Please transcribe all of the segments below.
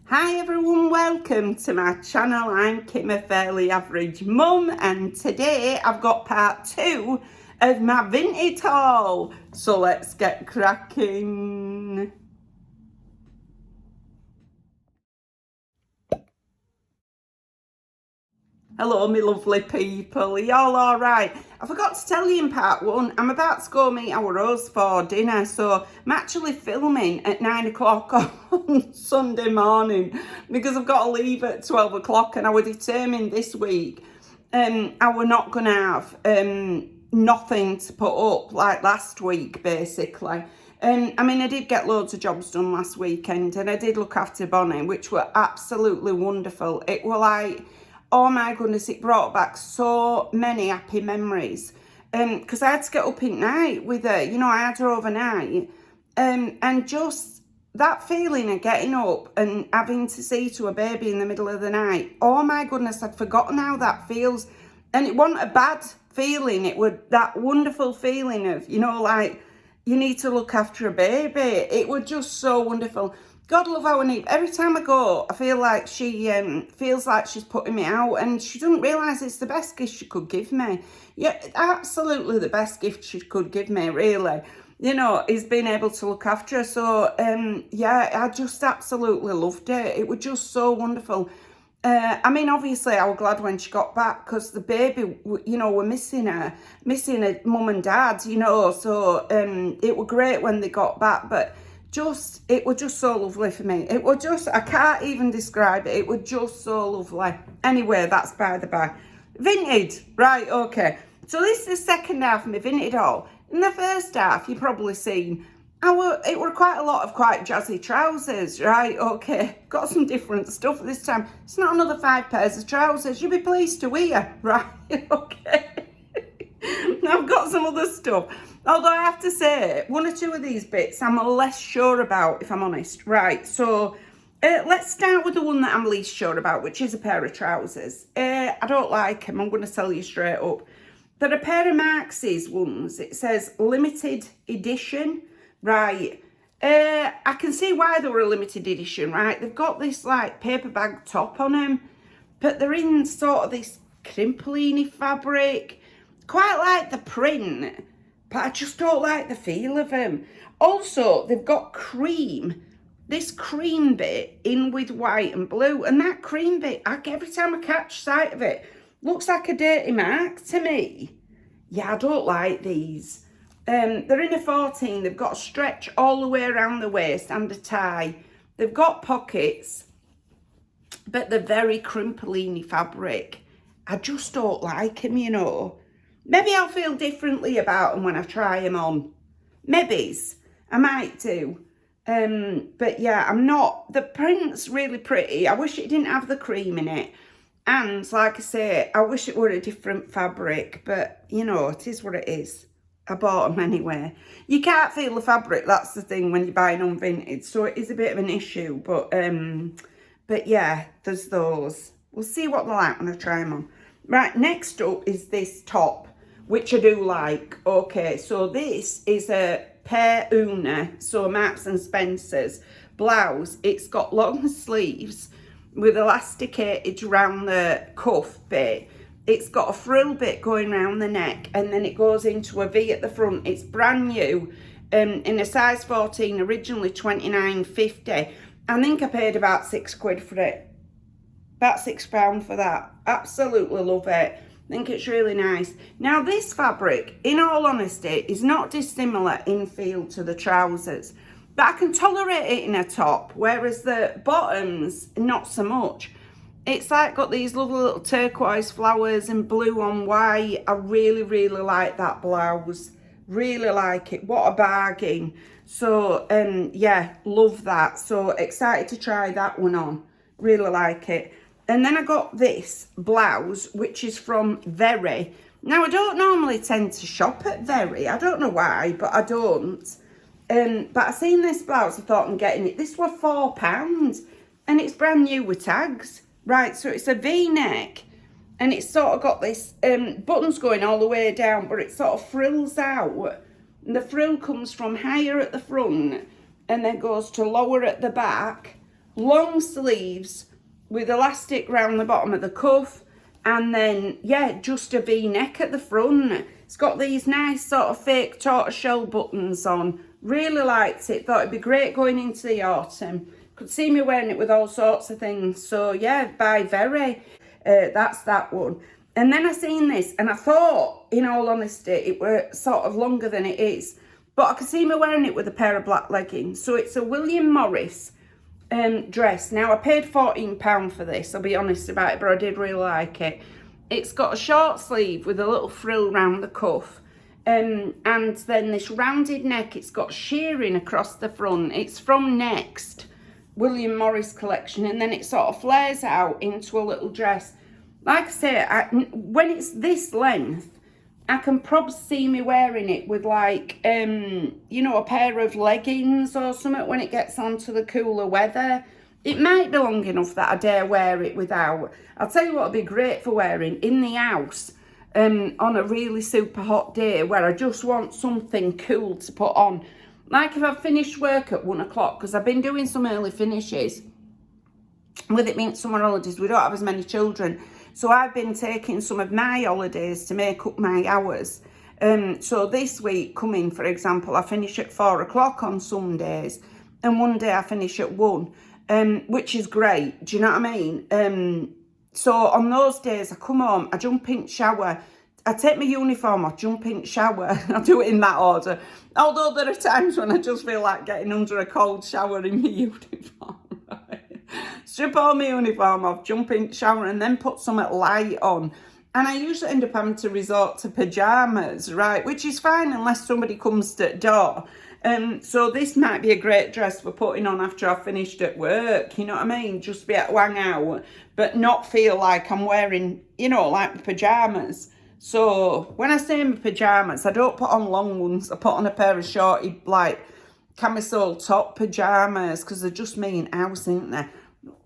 Hi everyone, welcome to my channel. I'm Kim, a fairly average mum, and today I've got part 2 of my Vinted haul. So let's get cracking. Hello my lovely people, are y'all alright? I forgot to tell you in part 1, I'm about to go meet our host for dinner, so I'm actually filming at 9 o'clock on Sunday morning because I've got to leave at 12 o'clock, and I was determined this week I were not going to have nothing to put up like last week basically. I mean, I did get loads of jobs done last weekend, and I did look after Bonnie, which were absolutely wonderful. It were like, oh my goodness, it brought back so many happy memories. Because I had to get up at night with her, you know, I had her overnight. And just that feeling of getting up and having to see to a baby in the middle of the night, oh my goodness, I'd forgotten how that feels. And it wasn't a bad feeling, it was that wonderful feeling of, you know, like, you need to look after a baby. It was just so wonderful. God love our Neve. Every time I go, I feel like she feels like she's putting me out, and she doesn't realise it's the best gift she could give me. Yeah, absolutely the best gift she could give me, really. You know, is being able to look after her. So, yeah, I just absolutely loved it. It was just so wonderful. I mean, obviously, I was glad when she got back because the baby, you know, were missing her mum and dad, you know. So, it was great when they got back, but it was just so lovely for me. It was just, I can't even describe it. It was just so lovely. Anyway, that's by the by. Vinted, right, okay. So this is the second half of my Vinted haul. In the first half, you've probably seen, it were quite a lot of quite jazzy trousers, right, okay. Got some different stuff this time. It's not another 5 pairs of trousers. You'll be pleased to hear, right, okay. I've got some other stuff. Although I have to say, 1 or 2 of these bits I'm less sure about, if I'm honest. Right, so let's start with the one that I'm least sure about, which is a pair of trousers. I don't like them, I'm going to tell you straight up. They're a pair of Marx's ones. It says limited edition, right. I can see why they were a limited edition, right. They've got this like paper bag top on them, but they're in sort of this crimply fabric. Quite like the print, but I just don't like the feel of them. Also, they've got this cream bit in with white and blue, and that cream bit, every time I catch sight of it, looks like a dirty mark to me. Yeah, I don't like these. They're in a 14. They've got a stretch all the way around the waist and a tie. They've got pockets, but they're very crimply fabric. I just don't like them, you know. Maybe I'll feel differently about them when I try them on. Maybe's. I might do. But yeah, I'm not. The print's really pretty. I wish it didn't have the cream in it. And like I say, I wish it were a different fabric. But, you know, it is what it is. I bought them anyway. You can't feel the fabric. That's the thing when you're buying on Vinted. So it is a bit of an issue. But yeah, there's those. We'll see what they're like when I try them on. Right, next up is this top, which I do like. Okay, so this is a pair Una, so Marks and Spencer's blouse. It's got long sleeves with elasticated around the cuff bit. It's got a frill bit going around the neck, and then it goes into a V at the front. It's brand new, in a size 14, originally £29.50. I think I paid about £6 for it. About £6 for that. Absolutely love it. I think it's really nice. Now this fabric, in all honesty, is not dissimilar in feel to the trousers, but I can tolerate it in a top, whereas the bottoms, not so much. It's like got these lovely little turquoise flowers and blue on white. I really, really like that blouse. Really like it. What a bargain. So, yeah, love that. So excited to try that one on. Really like it. And then I got this blouse, which is from Very. Now, I don't normally tend to shop at Very. I don't know why, but I don't. But I seen this blouse, I thought I'm getting it. This was £4, and it's brand new with tags. Right, so it's a V-neck, and it's sort of got this buttons going all the way down, but it sort of frills out. And the frill comes from higher at the front, and then goes to lower at the back. long sleeves with elastic round the bottom of the cuff, and then, yeah, just a V-neck at the front. It's got these nice sort of fake tortoiseshell buttons on. Really liked it. Thought it'd be great going into the autumn. Could see me wearing it with all sorts of things. So, yeah, by Very. That's that one. And then I seen this, and I thought, in all honesty, it were sort of longer than it is. But I could see me wearing it with a pair of black leggings. So it's a William Morris dress. Now, I paid £14 for this, I'll be honest about it, but I did really like it. It's got a short sleeve with a little frill round the cuff. And then this rounded neck, it's got shirring across the front. It's from Next, William Morris collection. And then it sort of flares out into a little dress. Like I say, when it's this length, I can probably see me wearing it with like, you know, a pair of leggings or something when it gets onto the cooler weather. It might be long enough that I dare wear it without. I'll tell you what would be great for wearing in the house on a really super hot day where I just want something cool to put on. Like if I've finished work at 1 o'clock, because I've been doing some early finishes. With it being summer holidays, we don't have as many children. So I've been taking some of my holidays to make up my hours. So this week coming, for example, I finish at 4 o'clock on some days. And one day I finish at 1, which is great. Do you know what I mean? So on those days, I come home, I jump in shower. I take my uniform off, jump in shower. I do it in that order. Although there are times when I just feel like getting under a cold shower in my uniform. Strip all my uniform off, jump in shower, and then put something light on. And I usually end up having to resort to pyjamas, right? Which is fine unless somebody comes to the door. So this might be a great dress for putting on after I've finished at work, you know what I mean? Just be able to hang out, but not feel like I'm wearing, you know, like pyjamas. So when I say my pyjamas, I don't put on long ones. I put on a pair of shorty, like, camisole top pyjamas, because they're just me in house, ain't they?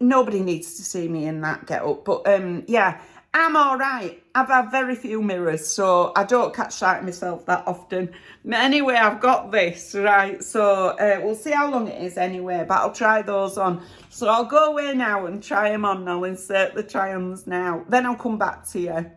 Nobody needs to see me in that get up. But yeah, I'm all right. I've had very few mirrors, so I don't catch sight of myself that often. Anyway, I've got this, right? So we'll see how long it is anyway, but I'll try those on. So I'll go away now and try them on. I'll insert the try-ons now. Then I'll come back to you.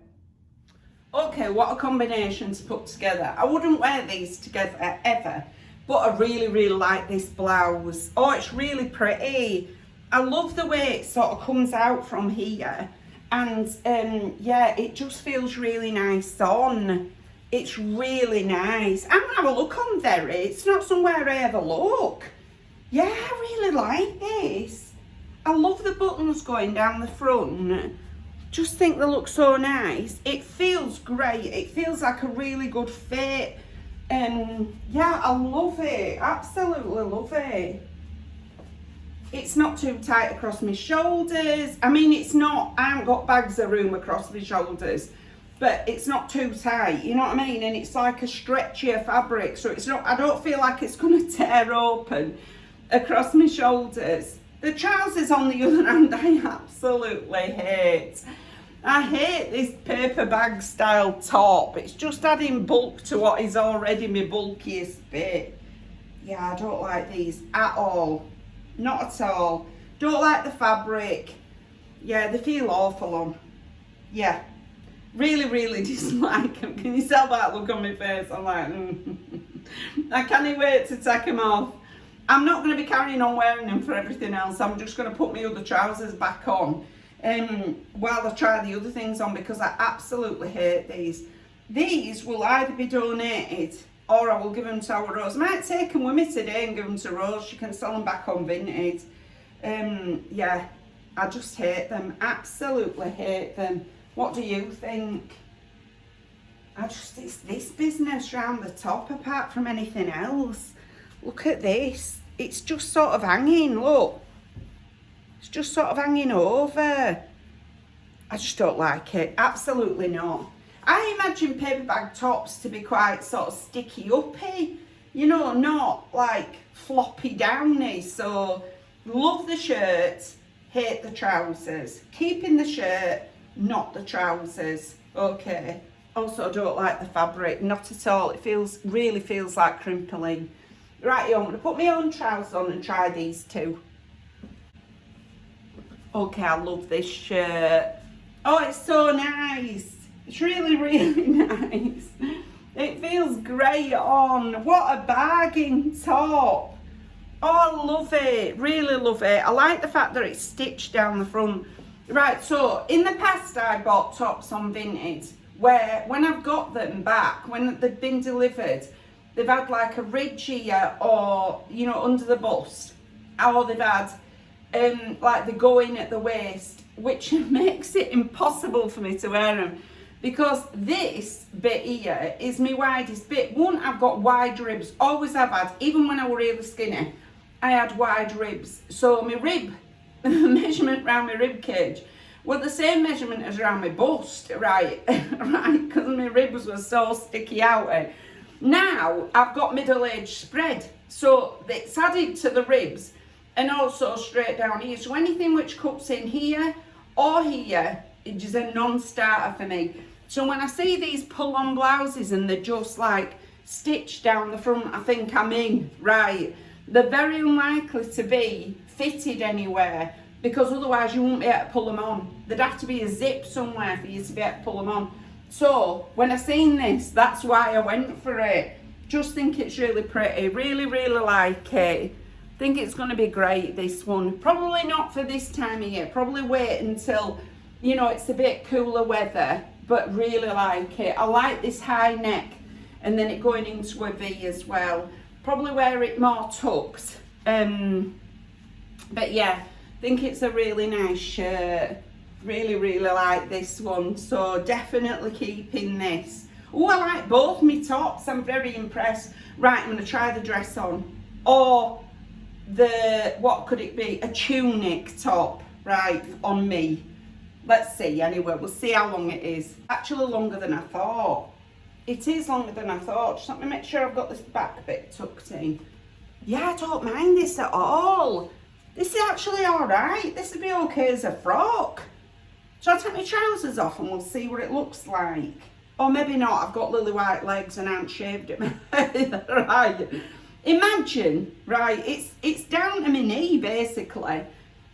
Okay, what a combination to put together. I wouldn't wear these together ever, but I really, really like this blouse. Oh, it's really pretty. I love the way it sort of comes out from here. And yeah, it just feels really nice on. It's really nice. I'm gonna have a look on Very. It's not somewhere I ever look. Yeah, I really like this. I love the buttons going down the front. Just think they look so nice. It feels great. It feels like a really good fit. Yeah, I love it. Absolutely love it. It's not too tight across my shoulders. I mean, it's not, I haven't got bags of room across my shoulders, but it's not too tight, you know what I mean? And it's like a stretchier fabric, so it's not, I don't feel like it's gonna tear open across my shoulders. The trousers, on the other hand, I absolutely hate. I hate this paper bag style top. It's just adding bulk to what is already my bulkiest bit. Yeah, I don't like these at all. Not at all. Don't like the fabric. Yeah, they feel awful on. Yeah. Really, really dislike them. Can you tell that look on my face? I'm like, I can't wait to take them off. I'm not going to be carrying on wearing them for everything else. I'm just going to put my other trousers back on while I try the other things on, because I absolutely hate these. These will either be donated or I will give them to our Rose. I might take them with me today and give them to Rose. She can sell them back on Vinted. Yeah, I just hate them. Absolutely hate them. What do you think? It's this business round the top apart from anything else. Look at this. It's just sort of hanging, look. It's just sort of hanging over. I just don't like it. Absolutely not. I imagine paper bag tops to be quite sort of sticky uppy. You know, not like floppy downy. So, love the shirt, hate the trousers. Keeping the shirt, not the trousers. Okay. Also, don't like the fabric. Not at all. It really feels like crimpling. Right, I'm going to put my own trousers on and try these two. Okay, I love this shirt. Oh, it's so nice. It's really, really nice. It feels great on. What a bargain top. Oh, I love it. Really love it. I like the fact that it's stitched down the front. Right, so in the past I bought tops on Vinted where when I've got them back, when they've been delivered, they've had like a ridge here or, you know, under the bust. Or they've had like they go in at the waist, which makes it impossible for me to wear them because this bit here is my widest bit. One, I've got wide ribs, always have had, even when I was really skinny, I had wide ribs. So my rib, measurement around my rib cage, were the same measurement as around my bust, right? Right, because my ribs were so sticky out. Now I've got middle-aged spread, so it's added to the ribs and also straight down here. So anything which cuts in here or here is a non-starter for me. So when I see these pull-on blouses and they're just like stitched down the front, I think I'm in, right? They're very unlikely to be fitted anywhere because otherwise you won't be able to pull them on. There'd have to be a zip somewhere for you to be able to pull them on. So when I seen this, that's why I went for it. Just think it's really pretty, really, really like it. Think it's going to be great, this one. Probably not for this time of year. Probably wait until, you know, it's a bit cooler weather, but really like it. I like this high neck and then it going into a V as well. Probably wear it more tucked. But yeah, think it's a really nice shirt. Really, really like this one. So definitely keeping this. Oh, I like both my tops. I'm very impressed. Right, I'm going to try the dress on. Or what could it be? A tunic top, right, on me. Let's see, anyway, we'll see how long it is. Actually longer than I thought. It is longer than I thought. Just let me make sure I've got this back bit tucked in. Yeah, I don't mind this at all. This is actually all right. This would be okay as a frock. Shall I take my trousers off and we'll see what it looks like? Or maybe not, I've got lily white legs and I haven't shaved it. Right. Imagine, right, it's down to my knee basically.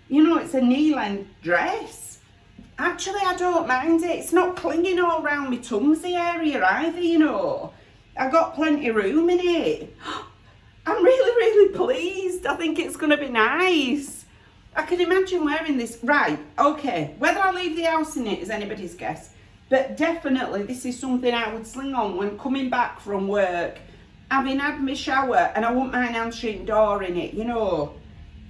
You know, it's a knee-length dress. Actually, I don't mind it. It's not clinging all around my tumsy area either, you know. I've got plenty of room in it. I'm really, really pleased. I think it's going to be nice. I can imagine wearing this. Right, okay. Whether I leave the house in it is anybody's guess. But definitely, this is something I would sling on when coming back from work. Having had my shower and I wouldn't mind answering the door in it, you know.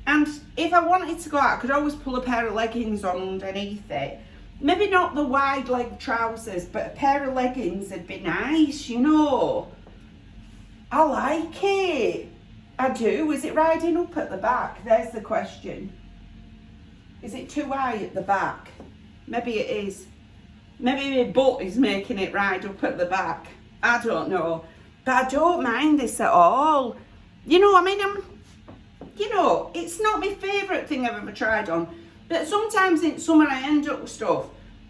And if I wanted to go out, I could always pull a pair of leggings on underneath it. Maybe not the wide leg trousers, but a pair of leggings would be nice, you know. I like it. I do. Is it riding up at the back? There's the question. Is it too high at the back? Maybe it is. Maybe my butt is making it ride up at the back. I don't know. But I don't mind this at all. You know, I mean, you know, it's not my favourite thing I've ever tried on. But sometimes in summer I end up with stuff,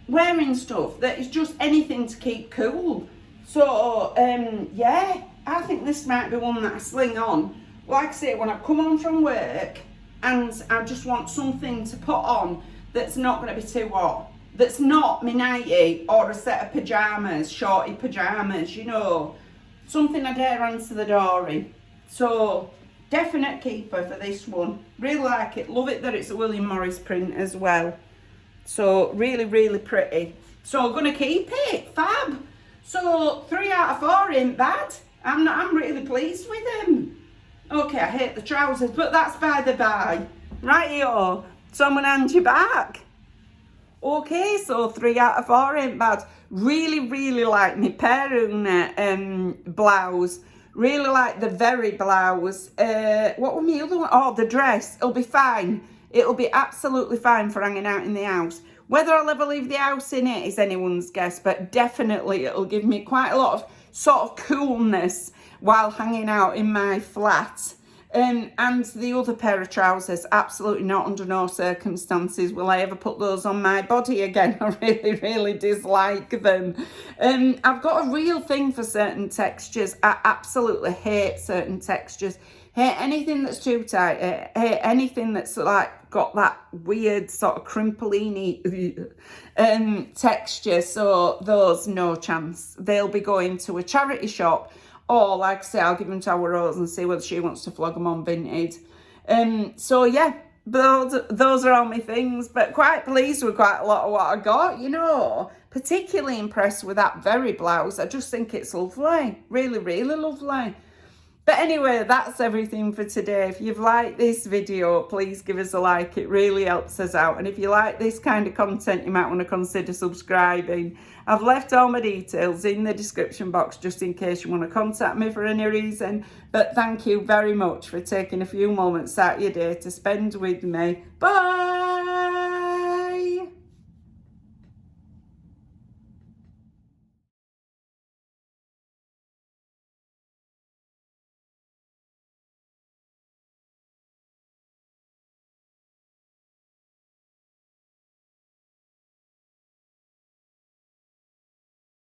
wearing stuff that is just anything to keep cool. So, yeah, I think this might be one that I sling on. Like I say, when I come home from work and I just want something to put on that's not going to be too hot. That's not my nightie or a set of pyjamas, shorty pyjamas, you know. Something I dare answer the door in. So, definite keeper for this one. Really like it. Love it that it's a William Morris print as well. So, really, really pretty. So, I'm going to keep it. Fab. So, 3 out of 4 ain't bad. I'm really pleased with them. Okay, I hate the trousers, but that's by the by. Right-o. So, I'm going to hand you back. Okay, so 3 out of 4 ain't bad. Really, really like my Peruna blouse. Really like the very blouse. What was my other one? Oh, the dress. It'll be fine. It'll be absolutely fine for hanging out in the house. Whether I'll ever leave the house in it is anyone's guess, but definitely it'll give me quite a lot of sort of coolness while hanging out in my flat. And the other pair of trousers, absolutely not, under no circumstances will I ever put those on my body again. I really, really dislike them. I've got a real thing for certain textures. I absolutely hate certain textures. Hate anything that's too tight. Hate anything that's like got that weird sort of crimply texture. So those, no chance. They'll be going to a charity shop, or like I say, I'll give them to our Rose and see whether she wants to flog them on Vinted. So yeah, those are all my things, but quite pleased with quite a lot of what I got, you know. Particularly impressed with that very blouse. I just think it's lovely. Really, really lovely. But anyway, that's everything for today. If you've liked this video, please give us a like. It really helps us out. And if you like this kind of content, you might want to consider subscribing. I've left all my details in the description box just in case you want to contact me for any reason. But thank you very much for taking a few moments out of your day to spend with me. Bye!